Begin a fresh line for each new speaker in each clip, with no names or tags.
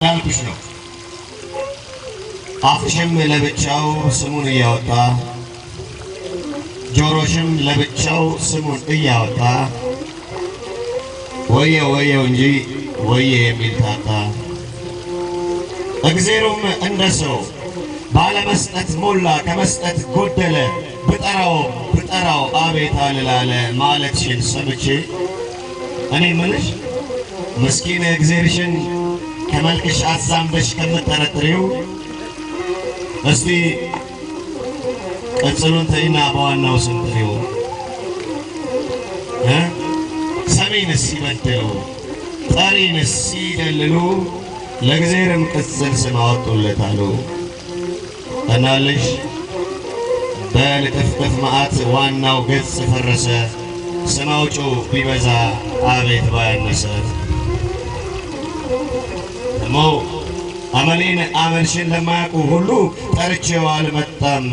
ያልኩሽ ነው አፍሽም ለብቻው ስሙን እያወጣ ጆሮሽም ለብቻው ስሙን እያወጣ ወየ ወየው እንጂ ወየ የሚል ታጣ እግዚአብሔርም እንደሰው ባለመስጠት ሞላ ከመስጠት ጎደለ ብጠራው አቤት አልላለ ማለትሽን ሰምቼ እኔ ምንሽ ምስኪን እግዚአብሔርሽን ከመልክሽ አዛምበሽ ከምትጠረጥሪው እስቲ ቅጽሉን ተይና በዋናው ስም ጥሪው ሰሚንስ ሲበድሉ ጠሪንስ ሲደልሉ ለእግዚአብሔርም ቅጽል ስም አወጡለታሉ። እናልሽ በልጥፍጥፍ መዓት ዋናው ገጽ ፈረሰ ስም አውጪው ቢበዛ አቤት ባያነሰ ደሞ አመሌን አመልሽን ለማያውቁ ሁሉ ጠርቼው አልመጣም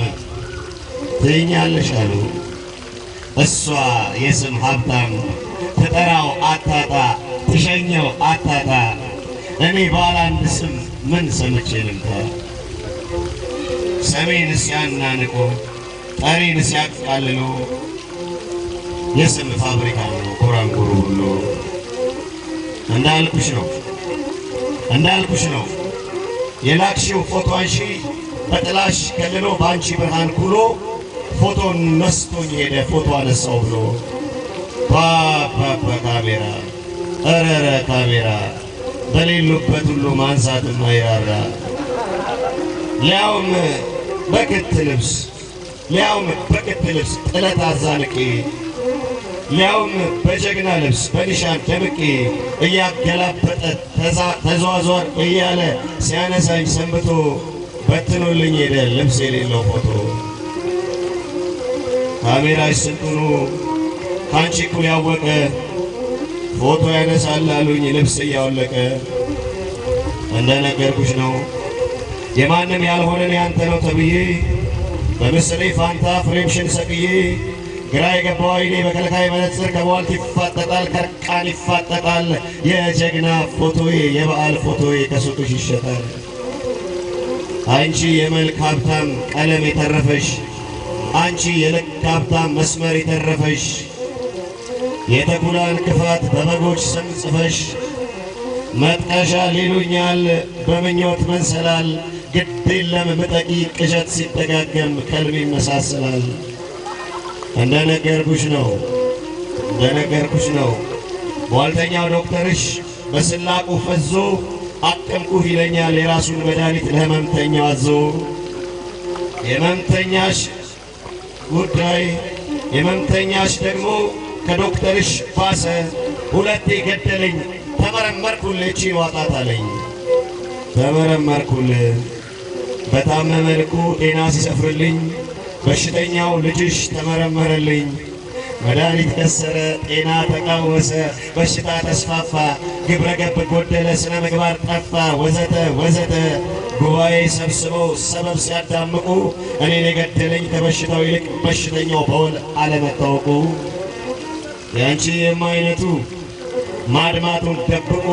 ትይኛለሽ አሉ። እሷ የስም ሀብታም ትጠራው አታጣ ትሸኘው አታጣ እኔ ባለ አንድ ስም ምን ሰምቼ ልምታ? ሰሜን ሲያናንቁ ጠሪን ሲያቃልሉ የስም ፋብሪካ ነው ኮራንኮሩ ሁሉ እንዳልኩሽ ነው የላክሽው ፎቶ አንሺ በጥላሽ ከልሎ ባንቺ ብርሃን ኩሎ ፎቶን ነስቶኝ ሄደ ፎቶ አነሳው ብሎ ካሜራ እረረ ካሜራ በሌሉበት ሁሉ ማንሳት ማይራራ ሊያውም በክት ልብስ ጥለት አዛንቄ ሊያውም በጀግና ልብስ በኒሻን ደምቄ እያገላበጠ ተዟዟር እያለ ሲያነሳኝ ሰንብቶ በትኖልኝ ሄደ ልብስ የሌለው ፎቶ። ካሜራሽ ስልጡኑ ካንቺ እኩል ያወቀ ፎቶ ያነሳል አሉኝ ልብስ እያወለቀ። እንደነገርኩሽ ነው የማንም ያልሆነን ያንተ ነው ተብዬ በምስሌ ፋንታ ፍሬምሽን ሰቅዬ ግራ የገባው አይኔ በከልካይ መነጽር ከቧልት ይፋጠጣል ከርቃን ይፋጠጣል የጀግና ፎቶዬ የበዓል ፎቶዬ ከሱቅሽ ይሸጣል። አንቺ የመልክ ሀብታም ቀለም የተረፈሽ አንቺ የልክ ሀብታም መስመር የተረፈሽ የተኩላን ክፋት በበጎች ስም ጽፈሽ መጥቀሻ ሊሉኛል በምኞት መንሰላል ግድ የለም ምጠቂ ቅዠት ሲደጋገም ከልም ይመሳሰላል። እንደነገርኩሽ ነው ቧልተኛው ዶክተርሽ በስላቁ ፈዞ አቀምኩህ ይለኛል የራሱን መድኃኒት ለህመምተኛው አዞ። የህመምተኛሽ ደግሞ ከዶክተርሽ ባሰ ሁለቴ ገደለኝ ተመረመርኩልህ እቺ ዋጣት አለኝ። ተመረመርኩልህ በታመመ ልኩ ጤና ሲሰፍርልኝ በሽተኛው ልጅሽ ተመረመረልኝ። መድኃኒት ከሰረ ጤና ተቃወሰ በሽታ ተስፋፋ ግብረ ገብ ጎደለ ስነ ምግባር ጠፋ ወዘተ ወዘተ ጉባኤ ሰብስበው ሰበብ ሲያዳምቁ እኔን የገደለኝ ከበሽታው ይልቅ በሽተኛው በውል አለመታወቁ። ያንቺ የማይነቱ ማድማቱን ደብቆ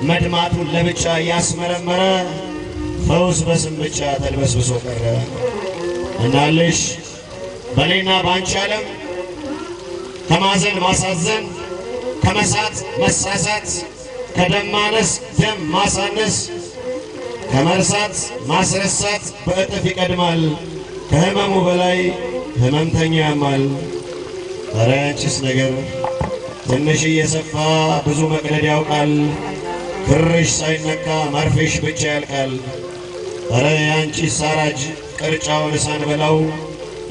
መድማቱን ለብቻ ያስመረመረ ፈውስ በስም ብቻ ተልበስብሶ ቀረ። እናልሽ በኔና ባንቺ ዓለም ከማዘን ማሳዘን ከመሳት መሳሳት ከደም ማነስ ደም ማሳነስ ከመርሳት ማስረሳት በእጥፍ ይቀድማል ከህመሙ በላይ ህመምተኛ ያማል። ኧረ ያንቺስ ነገር ትንሽ እየሰፋ ብዙ መቅደድ ያውቃል ክርሽ ሳይነካ መርፌሽ ብቻ ያልቃል። ኧረ ያንቺስ አራጅ ቅርጫውን ሳንበላው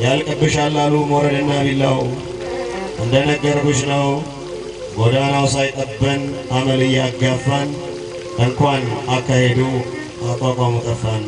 ያልቅብሻል አሉ ሞረድና ቢላው። እንደነገርኩሽ ነው ጎዳናው ሳይጠበን አመል እያጋፋን እንኳን አካሄዱ አቋቋሙ ጠፋን።